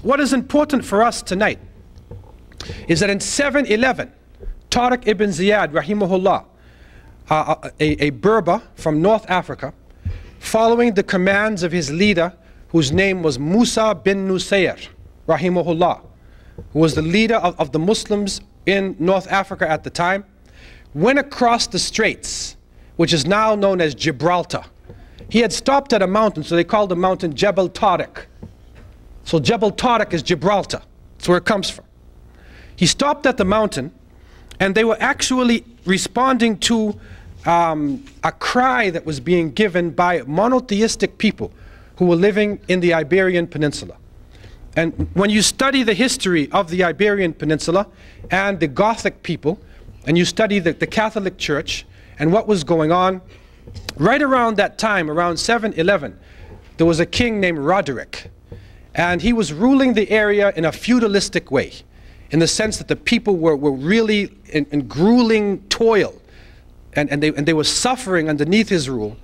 what is important for us tonight is that in 711, Tariq ibn Ziyad, rahimahullah, a Berber from North Africa, following the commands of his leader, whose name was Musa bin Nusayr, rahimahullah, who was the leader of the Muslims in North Africa at the time, went across the straits, which is now known as Gibraltar. He had stopped at a mountain, so they called the mountain Jebel Tariq. So Jebel Tariq is Gibraltar. That's where it comes from. He stopped at the mountain, and they were actually responding to a cry that was being given by monotheistic people who were living in the Iberian Peninsula. And when you study the history of the Iberian Peninsula and the Gothic people, and you study the Catholic Church and what was going on, right around that time, around 711, there was a king named Roderick. And he was ruling the area in a feudalistic way, in the sense that the people were really in grueling toil, and they were suffering underneath his rule.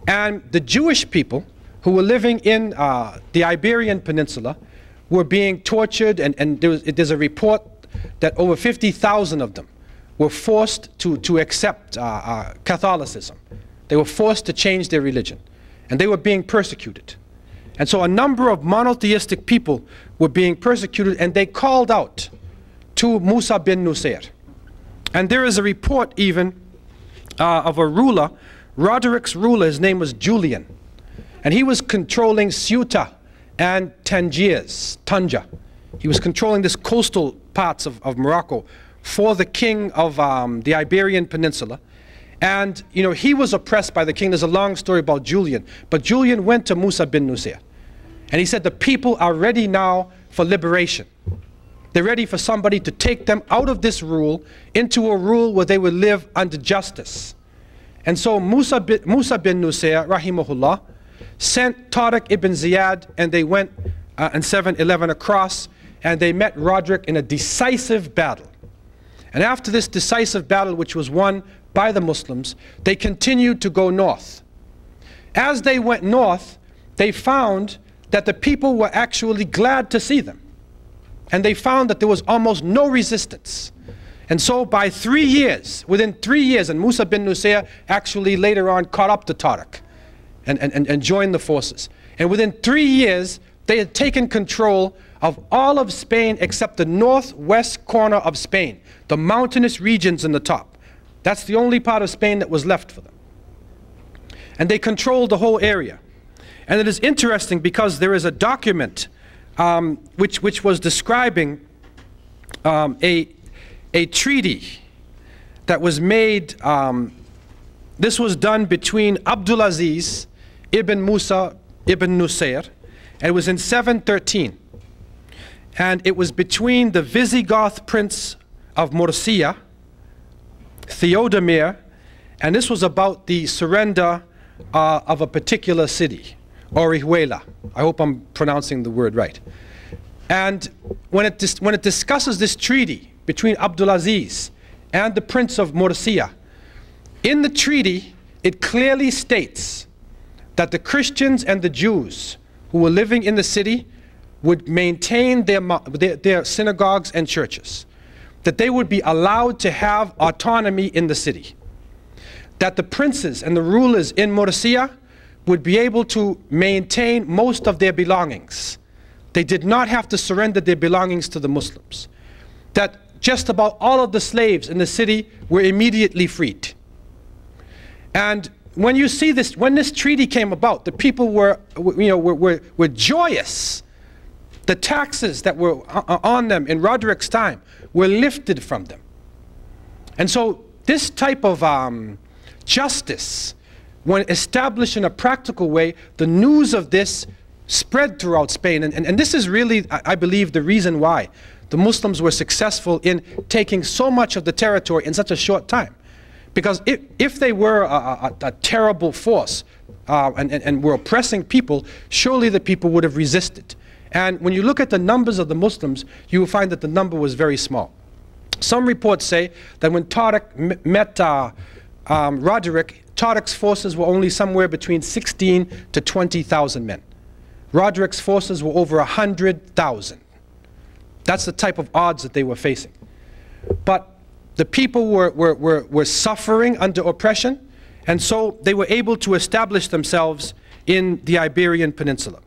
And the Jewish people who were living in the Iberian Peninsula were being tortured, and there's a report that over 50,000 of them were forced to accept Catholicism. They were forced to change their religion, and they were being persecuted. And so a number of monotheistic people were being persecuted, and they called out to Musa bin Nusayr. And there is a report even of a ruler, Roderick's ruler, his name was Julian. And he was controlling Ceuta and Tanja. He was controlling this coastal parts of Morocco for the king of the Iberian Peninsula. And, you know, he was oppressed by the king. There's a long story about Julian. But Julian went to Musa bin Nusayr. And he said, the people are ready now for liberation. They're ready for somebody to take them out of this rule into a rule where they would live under justice. And so Musa bin Nusayr, rahimahullah, sent Tariq ibn Ziyad, and they went in 711 across, and they met Roderick in a decisive battle. And after this decisive battle, which was won by the Muslims, they continued to go north. As they went north, they found that the people were actually glad to see them. And they found that there was almost no resistance. And so by 3 years, within 3 years, and Musa bin Nusayr actually later on caught up to Tariq and joined the forces. And within 3 years, they had taken control of all of Spain except the northwest corner of Spain, the mountainous regions in the top. That's the only part of Spain that was left for them. And they controlled the whole area. And it is interesting because there is a document which was describing a treaty that was made. This was done between Abdullah ibn Musa ibn Nusayr, and it was in 713. And it was between the Visigoth prince of Murcia, Theodemir, and this was about the surrender of a particular city, Orihuela. I hope I'm pronouncing the word right. And when it discusses this treaty between Abdulaziz and the prince of Murcia, in the treaty it clearly states that the Christians and the Jews who were living in the city would maintain their synagogues and churches, that they would be allowed to have autonomy in the city, that the princes and the rulers in Murcia would be able to maintain most of their belongings. They did not have to surrender their belongings to the Muslims. That just about all of the slaves in the city were immediately freed. And when you see this, when this treaty came about, the people were joyous. The taxes that were on them in Roderick's time were lifted from them. And so this type of justice, when established in a practical way, the news of this spread throughout Spain. And this is really, I believe, the reason why the Muslims were successful in taking so much of the territory in such a short time. Because if they were a terrible force and were oppressing people, surely the people would have resisted. And when you look at the numbers of the Muslims, you will find that the number was very small. Some reports say that when Tariq met Roderick, Tariq's forces were only somewhere between 16 to 20,000 men. Roderick's forces were over 100,000. That's the type of odds that they were facing. But the people were suffering under oppression, and so they were able to establish themselves in the Iberian Peninsula.